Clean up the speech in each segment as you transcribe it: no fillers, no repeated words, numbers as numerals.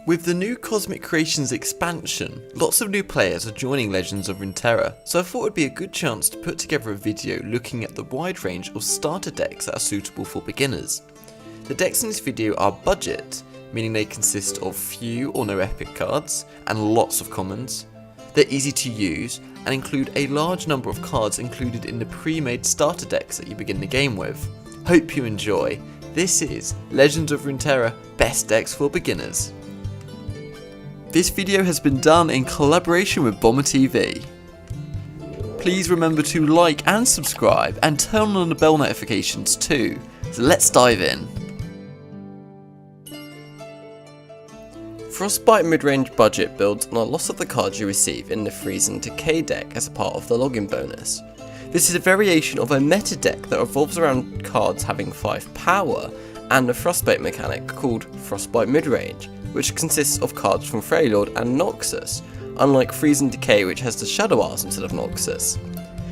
With the new Cosmic Creations expansion, lots of new players are joining Legends of Runeterra, so I thought it would be a good chance to put together a video looking at the wide range of starter decks that are suitable for beginners. The decks in this video are budget, meaning they consist of few or no epic cards, and lots of commons. They're easy to use, and include a large number of cards included in the pre-made starter decks that you begin the game with. Hope you enjoy. This is Legends of Runeterra Best Decks for Beginners. This video has been done in collaboration with Bomber TV. Please remember to like and subscribe and turn on the bell notifications too. So let's dive in. Frostbite midrange budget builds on a lot of the cards you receive in the Freeze and Decay deck as a part of the login bonus. This is a variation of a meta deck that revolves around cards having 5 power and a Frostbite mechanic called Frostbite midrange, which consists of cards from Freylord and Noxus, unlike Freeze and Decay which has the Shadow Isles instead of Noxus.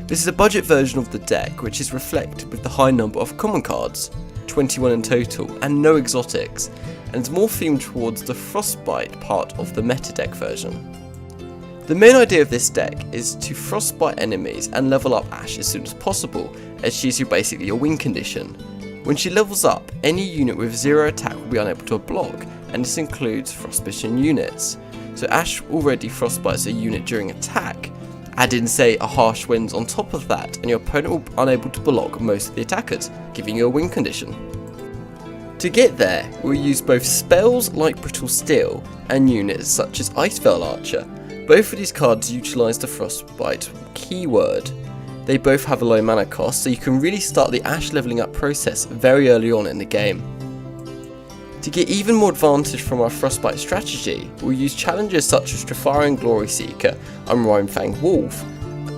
This is a budget version of the deck which is reflected with the high number of common cards, 21 in total, and no exotics, and is more themed towards the Frostbite part of the meta deck version. The main idea of this deck is to Frostbite enemies and level up Ashe as soon as possible, as she's basically your win condition. When she levels up, any unit with 0 attack will be unable to block, and this includes Frostbitten units. So Ashe already Frostbites a unit during attack, add in say a Harsh Winds on top of that, and your opponent will be unable to block most of the attackers, giving you a win condition. To get there, we'll use both spells like Brittle Steel and units such as Icevale Archer. Both of these cards utilise the Frostbite keyword. They both have a low mana cost, so you can really start the Ashe leveling up process very early on in the game. To get even more advantage from our Frostbite strategy, we'll use challenges such as Trifarian Glory Seeker and Rhymefang Wolf,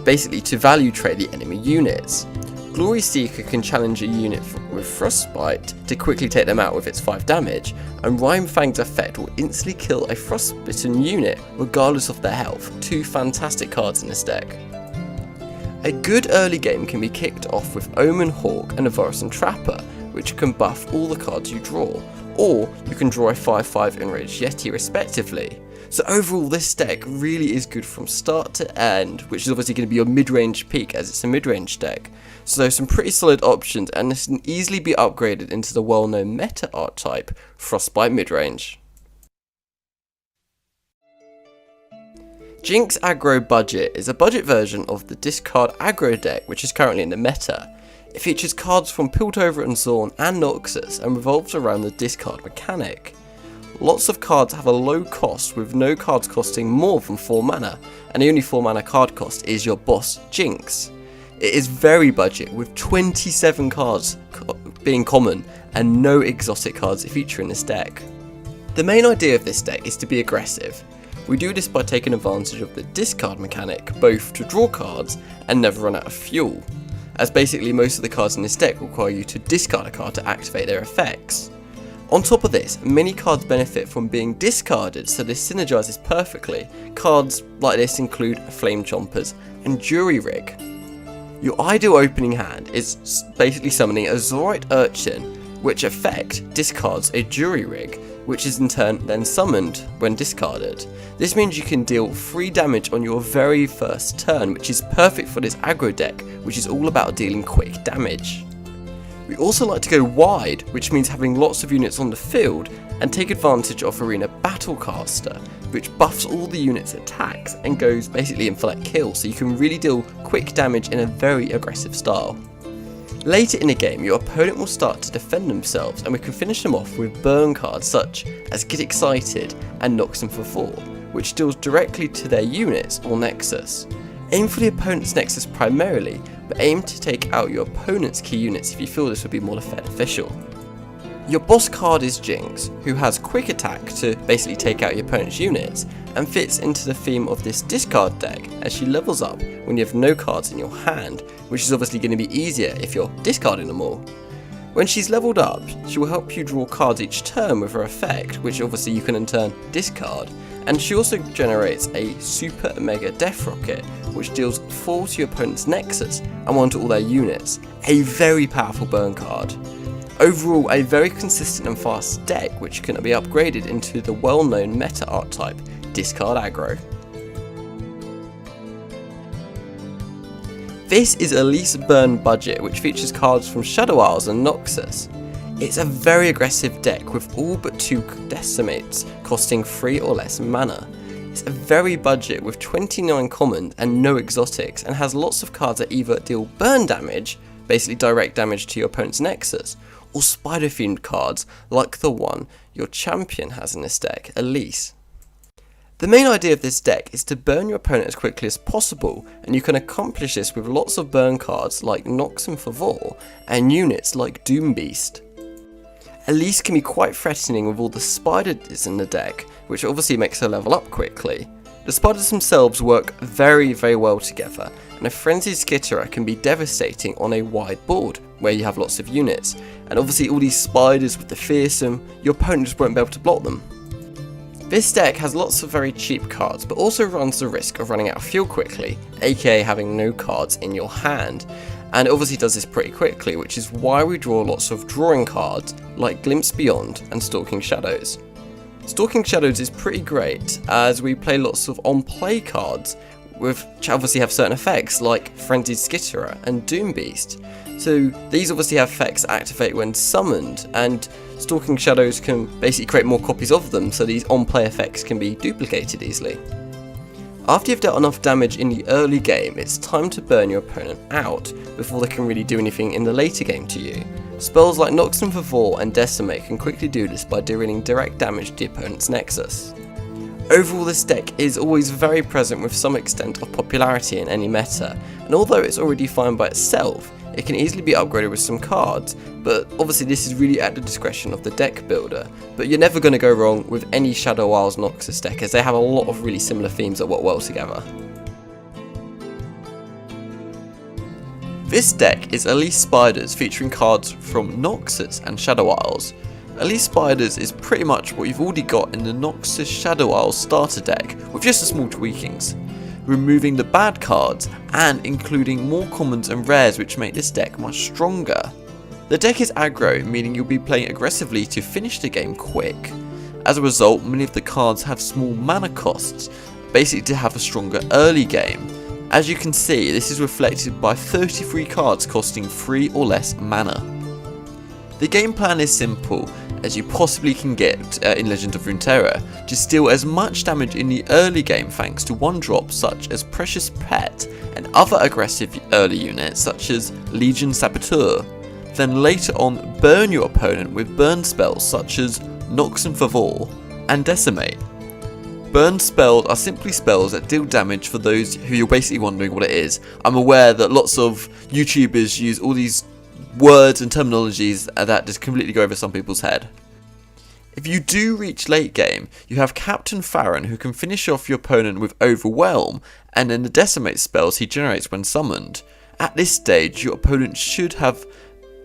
basically to value trade the enemy units. Glory Seeker can challenge a unit with Frostbite to quickly take them out with its 5 damage, and Rhymefang's effect will instantly kill a Frostbitten unit regardless of their health. 2 fantastic cards in this deck. A good early game can be kicked off with Omen Hawk and Avarison Trapper, which can buff all the cards you draw, or you can draw a 5/5 Enraged Yeti respectively. So overall this deck really is good from start to end, which is obviously going to be your mid-range peak as it's a mid-range deck. So there's some pretty solid options, and this can easily be upgraded into the well-known meta archetype, Frostbite midrange. Jinx Aggro Budget is a budget version of the discard aggro deck which is currently in the meta. It features cards from Piltover and Zaun and Noxus and revolves around the discard mechanic. Lots of cards have a low cost with no cards costing more than 4 mana, and the only 4 mana card cost is your boss Jinx. It is very budget with 27 cards being common and no exotic cards feature in this deck. The main idea of this deck is to be aggressive. We do this by taking advantage of the discard mechanic, both to draw cards and never run out of fuel, as basically most of the cards in this deck require you to discard a card to activate their effects. On top of this, many cards benefit from being discarded, so this synergizes perfectly. Cards like this include Flame Chompers and Jury Rig. Your ideal opening hand is basically summoning a Zorite Urchin, which effect discards a Jury Rig, which is in turn then summoned when discarded. This means you can deal 3 damage on your very first turn, which is perfect for this aggro deck, which is all about dealing quick damage. We also like to go wide, which means having lots of units on the field, and take advantage of Arena Battlecaster, which buffs all the units' attacks and goes basically in for that kill, so you can really deal quick damage in a very aggressive style. Later in the game, your opponent will start to defend themselves, and we can finish them off with burn cards such as Get Excited and Knocks Them for 4, which deals directly to their units or Nexus. Aim for the opponent's Nexus primarily, but aim to take out your opponent's key units if you feel this would be more beneficial. Your boss card is Jinx, who has quick attack to basically take out your opponent's units, and fits into the theme of this discard deck as she levels up when you have no cards in your hand, which is obviously going to be easier if you're discarding them all. When she's leveled up, she will help you draw cards each turn with her effect, which obviously you can in turn discard, and she also generates a Super Mega Death Rocket, which deals 4 to your opponent's Nexus and 1 to all their units, a very powerful burn card. Overall, a very consistent and fast deck which can be upgraded into the well-known meta archetype, Discard Aggro. This is Elise Burn Budget, which features cards from Shadow Isles and Noxus. It's a very aggressive deck with all but 2 decimates costing 3 or less mana. It's a very budget with 29 commons and no exotics, and has lots of cards that either deal burn damage, basically direct damage to your opponent's Nexus, or spider themed cards like the one your champion has in this deck, Elise. The main idea of this deck is to burn your opponent as quickly as possible, and you can accomplish this with lots of burn cards like Noxus Favor and units like Doombeast. Elise can be quite threatening with all the spiders in the deck, which obviously makes her level up quickly. The spiders themselves work very well together, and a Frenzied Skitterer can be devastating on a wide board where you have lots of units, and obviously all these spiders with the fearsome, your opponent just won't be able to block them. This deck has lots of very cheap cards, but also runs the risk of running out of fuel quickly, aka having no cards in your hand, and it obviously does this pretty quickly, which is why we draw lots of drawing cards like Glimpse Beyond and Stalking Shadows. Stalking Shadows is pretty great as we play lots of on-play cards which obviously have certain effects like Frenzied Skitterer and Doombeast. So these obviously have effects that activate when summoned, and Stalking Shadows can basically create more copies of them, so these on-play effects can be duplicated easily. After you've dealt enough damage in the early game, it's time to burn your opponent out before they can really do anything in the later game to you. Spells like Noxus Favor and Decimate can quickly do this by dealing direct damage to the opponent's Nexus. Overall, this deck is always very present with some extent of popularity in any meta, and although it's already fine by itself, it can easily be upgraded with some cards, but obviously this is really at the discretion of the deck builder. But you're never going to go wrong with any Shadow Isles Noxus deck, as they have a lot of really similar themes that work well together. This deck is Elise Spiders, featuring cards from Noxus and Shadow Isles. Elise Spiders is pretty much what you've already got in the Noxus Shadow Isles starter deck, with just a small tweakings, removing the bad cards and including more commons and rares, which make this deck much stronger. The deck is aggro, meaning you'll be playing aggressively to finish the game quick. As a result, many of the cards have small mana costs, basically to have a stronger early game. As you can see, this is reflected by 33 cards costing 3 or less mana. The game plan is simple as you possibly can get in Legends of Runeterra, to steal as much damage in the early game thanks to one-drops such as Precious Pet and other aggressive early units such as Legion Saboteur, then later on burn your opponent with burn spells such as Noxus Favor and Decimate. Burn spells are simply spells that deal damage for those who you're basically wondering what it is. I'm aware that lots of YouTubers use all these words and terminologies that just completely go over some people's head. If you do reach late game, you have Captain Farron, who can finish off your opponent with Overwhelm, and then the Decimate spells he generates when summoned. At this stage, your opponent should have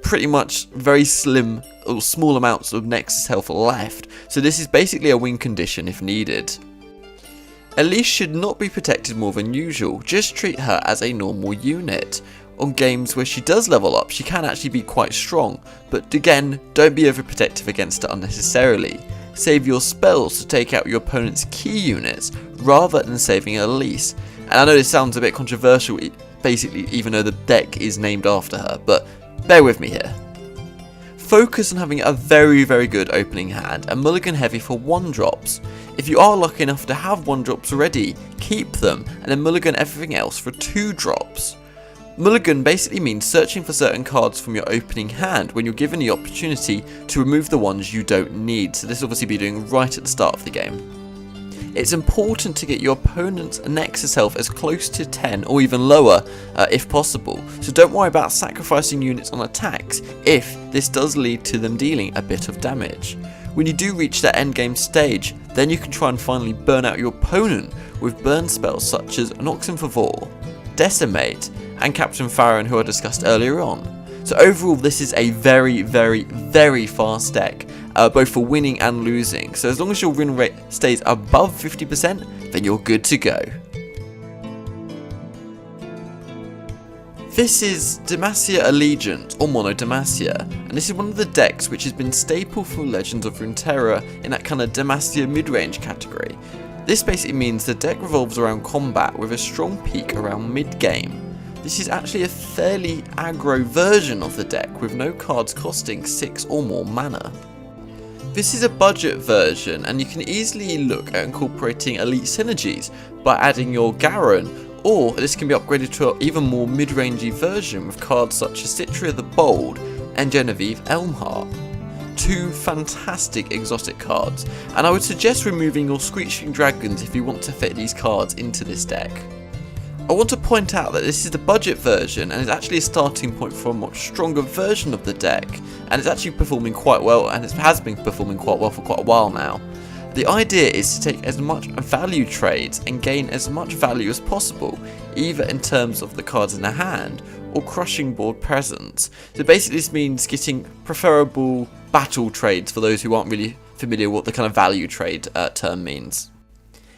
pretty much very slim or small amounts of Nexus health left, so this is basically a win condition if needed. Elise should not be protected more than usual, just treat her as a normal unit. On games where she does level up, she can actually be quite strong, but again, don't be overprotective against her unnecessarily. Save your spells to take out your opponent's key units, rather than saving Elise. And I know this sounds a bit controversial, basically, even though the deck is named after her, but bear with me here. Focus on having a very good opening hand and mulligan heavy for 1-drops. If you are lucky enough to have 1-drops already, keep them, and then mulligan everything else for 2-drops. Mulligan basically means searching for certain cards from your opening hand when you're given the opportunity to remove the ones you don't need, so this will obviously be doing right at the start of the game. It's important to get your opponent's Nexus health as close to 10 or even lower if possible, so don't worry about sacrificing units on attacks if this does lead to them dealing a bit of damage. When you do reach that endgame stage, then you can try and finally burn out your opponent with burn spells such as Noxus Favor, Decimate, and Captain Farron, who I discussed earlier on. So overall, this is a very fast deck, both for winning and losing. So as long as your win rate stays above 50%, then you're good to go. This is Demacia Allegiance, or Mono Demacia, and this is one of the decks which has been staple for Legends of Runeterra in that kind of Demacia mid-range category. This basically means the deck revolves around combat with a strong peak around mid-game. This is actually a fairly aggro version of the deck with no cards costing 6 or more mana. This is a budget version, and you can easily look at incorporating elite synergies by adding your Garen, or this can be upgraded to an even more mid-rangey version with cards such as Citria the Bold and Genevieve Elmheart. Two fantastic exotic cards, and I would suggest removing your Screeching Dragons if you want to fit these cards into this deck. I want to point out that this is the budget version and is actually a starting point for a much stronger version of the deck, and it's actually performing quite well, and it has been performing quite well for quite a while now. The idea is to take as much value trades and gain as much value as possible, either in terms of the cards in the hand or crushing board presence. So basically this means getting preferable battle trades for those who aren't really familiar with what the kind of value trade term means.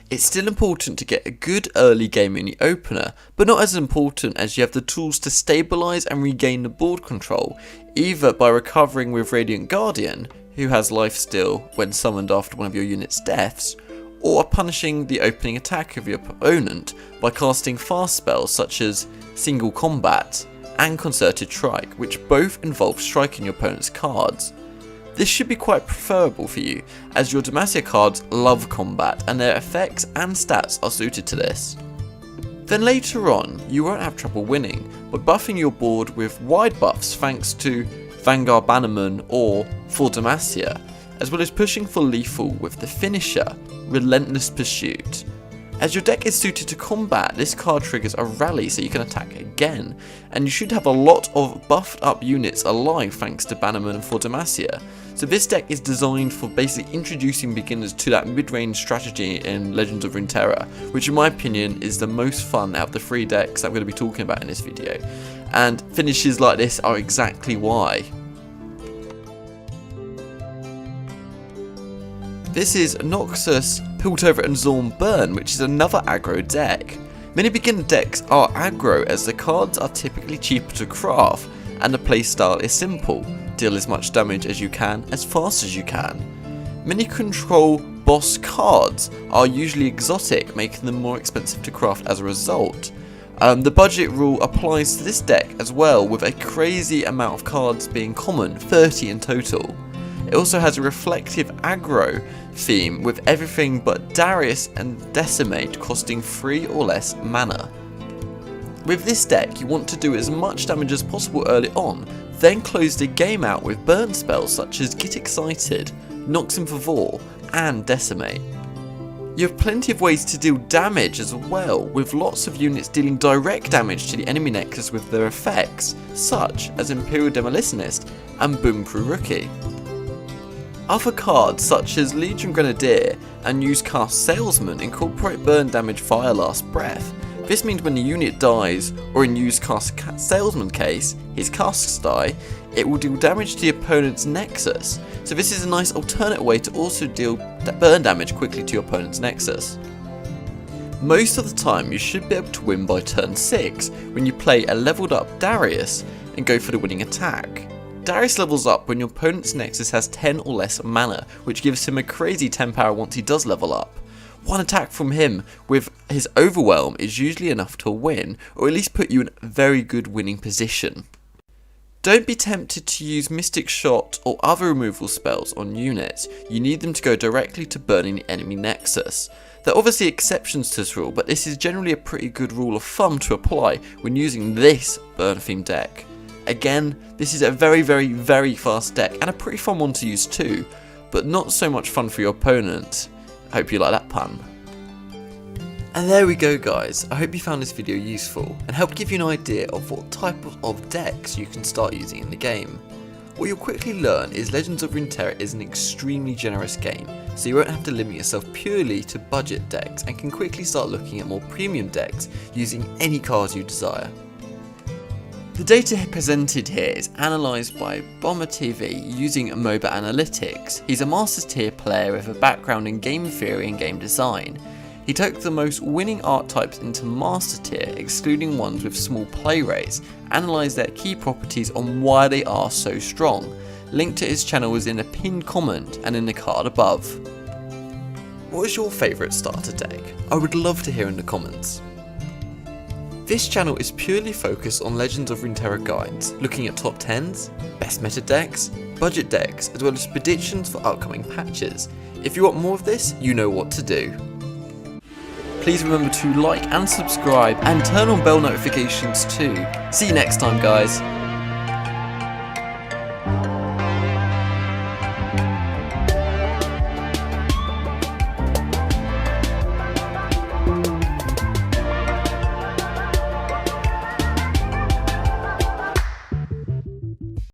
It's still important to get a good early game in the opener, but not as important as you have the tools to stabilise and regain the board control, either by recovering with Radiant Guardian, who has life steal when summoned after one of your unit's deaths, or punishing the opening attack of your opponent by casting fast spells such as Single Combat and Concerted Strike, which both involve striking your opponent's cards. This should be quite preferable for you, as your Demacia cards love combat and their effects and stats are suited to this. Then later on, you won't have trouble winning by buffing your board with wide buffs thanks to Vanguard Bannerman or for Demacia, as well as pushing for lethal with the finisher, Relentless Pursuit. As your deck is suited to combat, this card triggers a rally so you can attack again, and you should have a lot of buffed up units alive thanks to Bannerman and for Demacia. So this deck is designed for basically introducing beginners to that mid-range strategy in Legends of Runeterra, which in my opinion is the most fun out of the 3 decks that I'm going to be talking about in this video. And finishes like this are exactly why. This is Noxus, Piltover and Zaun Burn, which is another aggro deck. Many beginner decks are aggro as the cards are typically cheaper to craft and the playstyle is simple. Deal as much damage as you can, as fast as you can. Many control boss cards are usually exotic, making them more expensive to craft as a result. The budget rule applies to this deck as well, with a crazy amount of cards being common, 30 in total. It also has a reflective aggro theme with everything but Darius and Decimate costing 3 or less mana. With this deck you want to do as much damage as possible early on, then close the game out with burn spells such as Get Excited, Nox in Favor and Decimate. You have plenty of ways to deal damage as well, with lots of units dealing direct damage to the enemy nexus with their effects, such as Imperial Demolitionist and Boomproof Rookie. Other cards such as Legion Grenadier and Newscast Salesman incorporate burn damage via Last Breath. This means when the unit dies, or in Newscast Salesman case, his casks die, it will deal damage to the opponent's nexus. So this is a nice alternate way to also deal burn damage quickly to your opponent's nexus. Most of the time you should be able to win by turn 6 when you play a leveled up Darius and go for the winning attack. Darius levels up when your opponent's nexus has 10 or less mana, which gives him a crazy 10 power once he does level up. One attack from him with his Overwhelm is usually enough to win, or at least put you in a very good winning position. Don't be tempted to use Mystic Shot or other removal spells on units. You need them to go directly to burning the enemy nexus. There are obviously exceptions to this rule, but this is generally a pretty good rule of thumb to apply when using this burn themed deck. Again, this is a very fast deck and a pretty fun one to use too, but not so much fun for your opponent. I hope you like that pun. And there we go guys, I hope you found this video useful and helped give you an idea of what type of decks you can start using in the game. What you'll quickly learn is Legends of Runeterra is an extremely generous game, so you won't have to limit yourself purely to budget decks and can quickly start looking at more premium decks using any cards you desire. The data presented here is analysed by Bomber TV using MOBA Analytics. He's a Masters tier player with a background in game theory and game design. He took the most winning archetypes into Master Tier, excluding ones with small play rates, analysed their key properties on why they are so strong. Link to his channel is in a pinned comment and in the card above. What is your favourite starter deck? I would love to hear in the comments. This channel is purely focused on Legends of Runeterra guides, looking at top 10s, best meta decks, budget decks, as well as predictions for upcoming patches. If you want more of this, you know what to do. Please remember to like and subscribe and turn on bell notifications too. See you next time, guys.